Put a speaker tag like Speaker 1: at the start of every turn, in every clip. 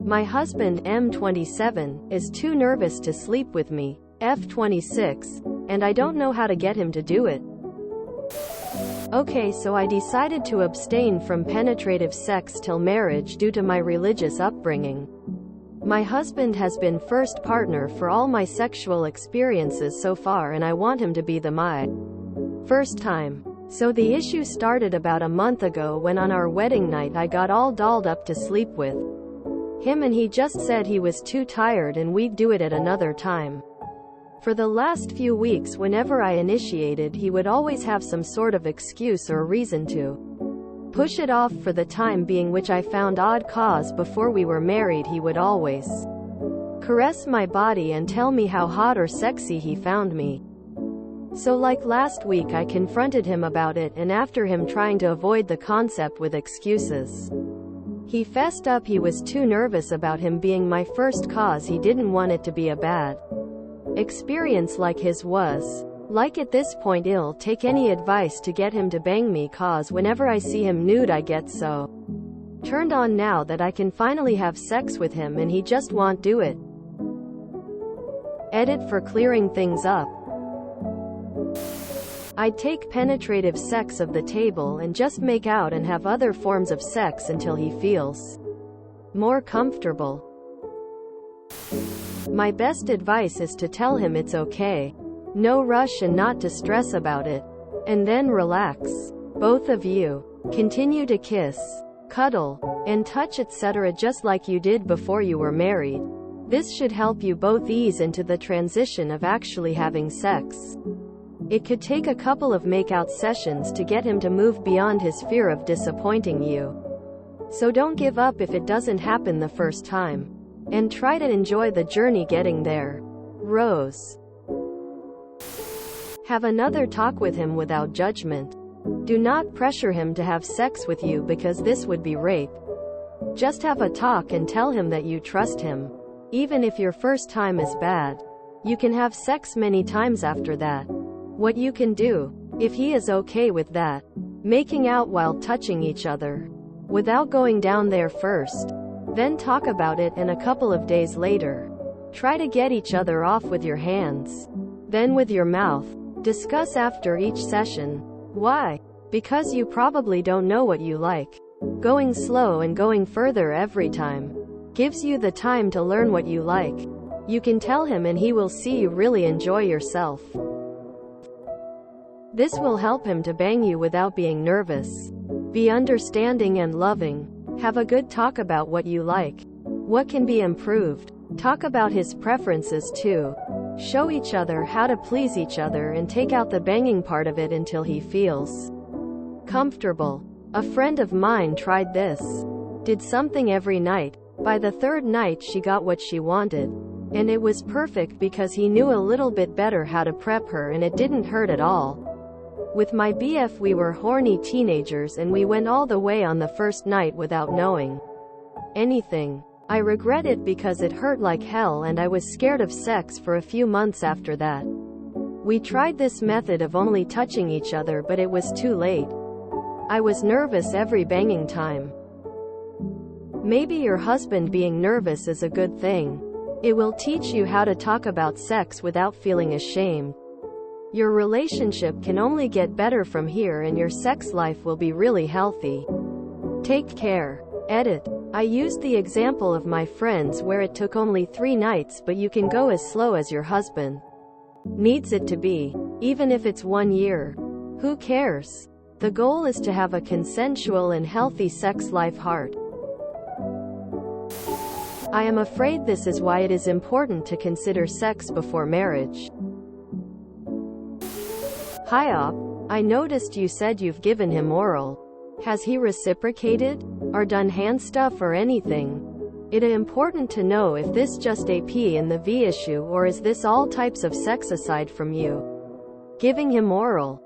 Speaker 1: My husband, m27, is too nervous to sleep with me, f26, and I don't know how to get him to do it. Okay, so I decided to abstain from penetrative sex till marriage due to my religious upbringing. My husband has been first partner for all my sexual experiences so far, and I want him to be my first time. So the issue started about a month ago when on our wedding night I got all dolled up to sleep with him, and he just said he was too tired and we'd do it at another time. For the last few weeks, whenever I initiated, he would always have some sort of excuse or reason to push it off for the time being, which I found odd, cause before we were married he would always caress my body and tell me how hot or sexy he found me. So like last week I confronted him about it, and after him trying to avoid the concept with excuses, he fessed up he was too nervous about him being my first, cause he didn't want it to be a bad experience like his was. Like at this point I'll take any advice to get him to bang me, cause whenever I see him nude I get so turned on now that I can finally have sex with him and he just won't do it. Edit for clearing things up. I'd take penetrative sex off the table and just make out and have other forms of sex until he feels more comfortable. My best advice is to tell him it's okay. No rush and not to stress about it. And then relax. Both of you continue to kiss, cuddle, and touch, etc. just like you did before you were married. This should help you both ease into the transition of actually having sex. It could take a couple of makeout sessions to get him to move beyond his fear of disappointing you. So don't give up if it doesn't happen the first time. And try to enjoy the journey getting there. Rose. Have another talk with him without judgment. Do not pressure him to have sex with you because this would be rape. Just have a talk and tell him that you trust him. Even if your first time is bad, you can have sex many times after that. What you can do, if he is okay with that, making out while touching each other, without going down there first. Then talk about it, and a couple of days later, try to get each other off with your hands. Then with your mouth. Discuss after each session. Why? Because you probably don't know what you like. Going slow and going further every time gives you the time to learn what you like. You can tell him and he will see you really enjoy yourself. This will help him to bang you without being nervous. Be understanding and loving. Have a good talk about what you like. What can be improved. Talk about his preferences too. Show each other how to please each other and take out the banging part of it until he feels comfortable. A friend of mine tried this. Did something every night. By the third night she got what she wanted. And it was perfect because he knew a little bit better how to prep her and it didn't hurt at all. With my BF we were horny teenagers and we went all the way on the first night without knowing anything. I regret it because it hurt like hell and I was scared of sex for a few months after that. We tried this method of only touching each other, but it was too late. I was nervous every banging time. Maybe your husband being nervous is a good thing. It will teach you how to talk about sex without feeling ashamed. Your relationship can only get better from here and your sex life will be really healthy. Take care. Edit. I used the example of my friends where it took only 3 nights, but you can go as slow as your husband needs it to be. Even if it's 1 year. Who cares? The goal is to have a consensual and healthy sex life. Heart. I am afraid this is why it is important to consider sex before marriage. Hi Op, I noticed you said you've given him oral. Has he reciprocated? Or done hand stuff or anything? It is important to know if this just a P in the V issue or is this all types of sex aside from you giving him oral.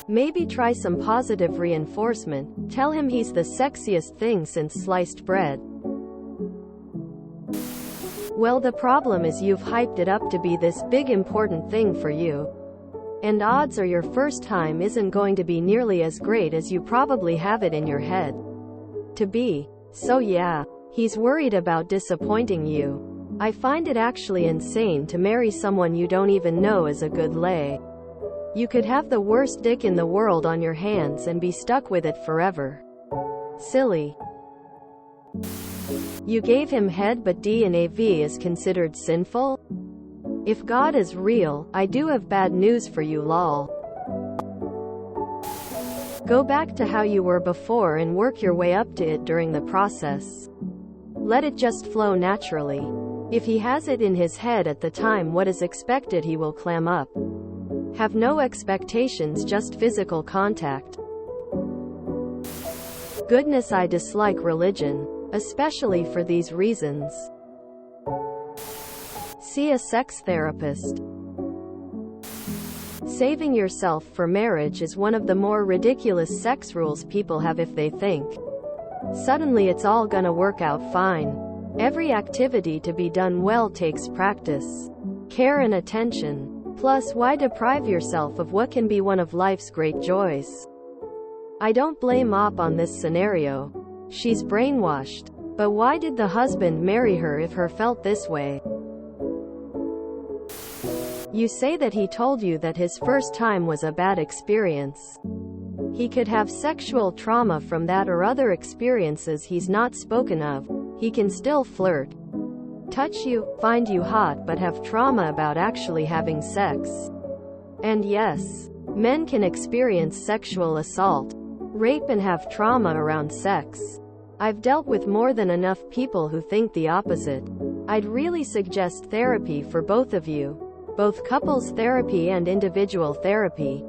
Speaker 1: Maybe try some positive reinforcement. Tell him he's the sexiest thing since sliced bread. Well, the problem is you've hyped it up to be this big important thing for you. And odds are your first time isn't going to be nearly as great as you probably have it in your head to be. So yeah, he's worried about disappointing you. I find it actually insane to marry someone you don't even know is a good lay. You could have the worst dick in the world on your hands and be stuck with it forever. Silly. You gave him head but D&AV is considered sinful? If God is real, I do have bad news for you lol. Go back to how you were before and work your way up to it during the process. Let it just flow naturally. If he has it in his head at the time what is expected he will clam up. Have no expectations, just physical contact. Goodness, I dislike religion, especially for these reasons. See a sex therapist. Saving yourself for marriage is one of the more ridiculous sex rules people have if they think suddenly it's all gonna work out fine. Every activity to be done well takes practice, care and attention. Plus, why deprive yourself of what can be one of life's great joys? I don't blame Op on this scenario. She's brainwashed. But why did the husband marry her if her felt this way? You say that he told you that his first time was a bad experience. He could have sexual trauma from that or other experiences he's not spoken of. He can still flirt, touch you, find you hot but have trauma about actually having sex. And yes, men can experience sexual assault, rape and have trauma around sex. I've dealt with more than enough people who think the opposite. I'd really suggest therapy for both of you. Both couples therapy and individual therapy.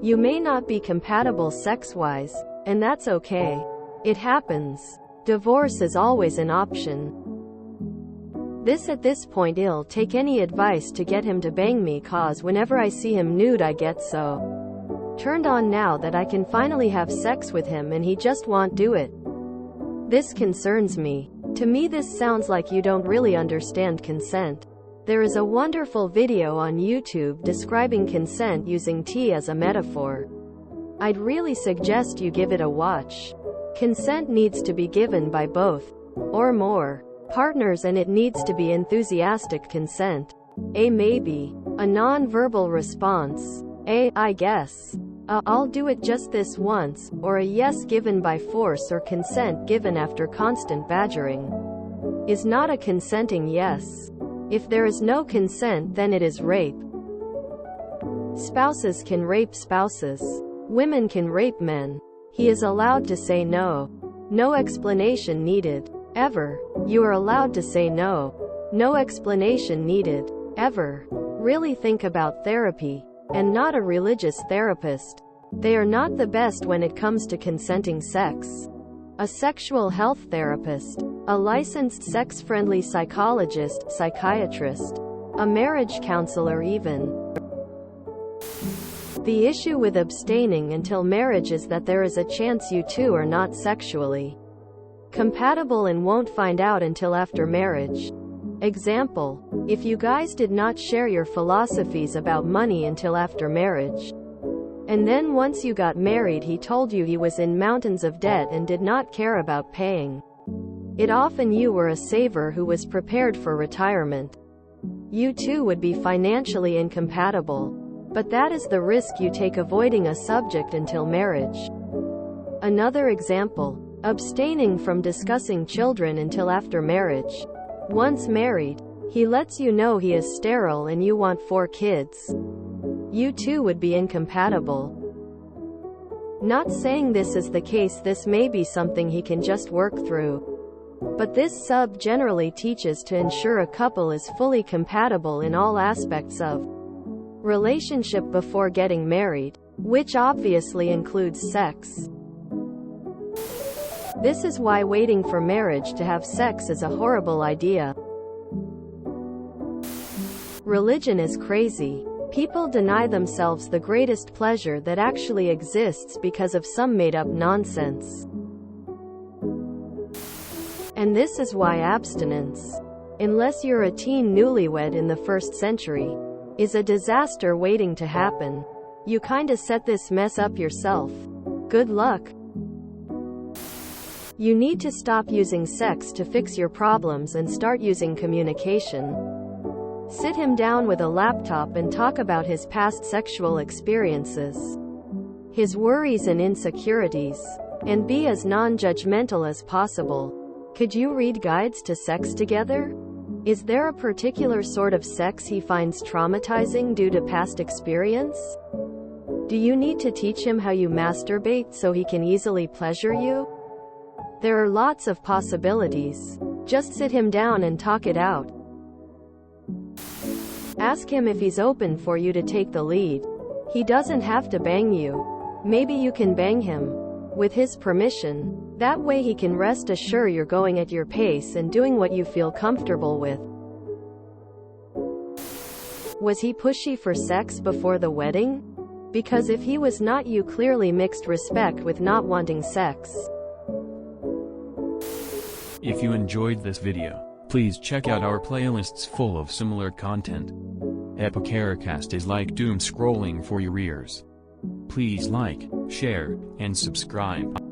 Speaker 1: You may not be compatible sex-wise, and that's okay. It happens. Divorce is always an option. At this point I'll take any advice to get him to bang me cause whenever I see him nude I get so turned on now that I can finally have sex with him and he just won't do it. This concerns me. To me this sounds like you don't really understand consent. There is a wonderful video on YouTube describing consent using tea as a metaphor. I'd really suggest you give it a watch. Consent needs to be given by both, or more, partners and it needs to be enthusiastic consent. A maybe. A non-verbal response. I guess. I'll do it just this once, or a yes given by force or consent given after constant badgering. Is not a consenting yes. If there is no consent then it is rape. Spouses can rape spouses. Women can rape men. He is allowed to say no. No explanation needed. Ever. You are allowed to say no. No explanation needed. Ever. Really think about therapy. And not a religious therapist. They are not the best when it comes to consenting sex. A sexual health therapist. A licensed sex-friendly psychologist, psychiatrist. A marriage counselor even. The issue with abstaining until marriage is that there is a chance you two are not sexually compatible and won't find out until after marriage. Example. If you guys did not share your philosophies about money until after marriage, and then once you got married he told you he was in mountains of debt and did not care about paying it off and you were a saver who was prepared for retirement, you two would be financially incompatible. But that is the risk you take avoiding a subject until marriage. Another example. Abstaining from discussing children until after marriage. Once married, he lets you know he is sterile and you want 4 kids. You two would be incompatible. Not saying this is the case, this may be something he can just work through. But this sub generally teaches to ensure a couple is fully compatible in all aspects of relationship before getting married, which obviously includes sex. This is why waiting for marriage to have sex is a horrible idea. Religion is crazy. People deny themselves the greatest pleasure that actually exists because of some made-up nonsense. And this is why abstinence, unless you're a teen newlywed in the 1st century, is a disaster waiting to happen. You kinda set this mess up yourself. Good luck. You need to stop using sex to fix your problems and start using communication. Sit him down with a laptop and talk about his past sexual experiences, his worries and insecurities, and be as non-judgmental as possible. Could you read guides to sex together? Is there a particular sort of sex he finds traumatizing due to past experience? Do you need to teach him how you masturbate so he can easily pleasure you? There are lots of possibilities. Just sit him down and talk it out. Ask him if he's open for you to take the lead. He doesn't have to bang you. Maybe you can bang him, with his permission. That way he can rest assured you're going at your pace and doing what you feel comfortable with. Was he pushy for sex before the wedding? Because if he was not, you clearly mixed respect with not wanting sex.
Speaker 2: If you enjoyed this video, please check out our playlists full of similar content. Epicaricast is like doom scrolling for your ears. Please like, share, and subscribe.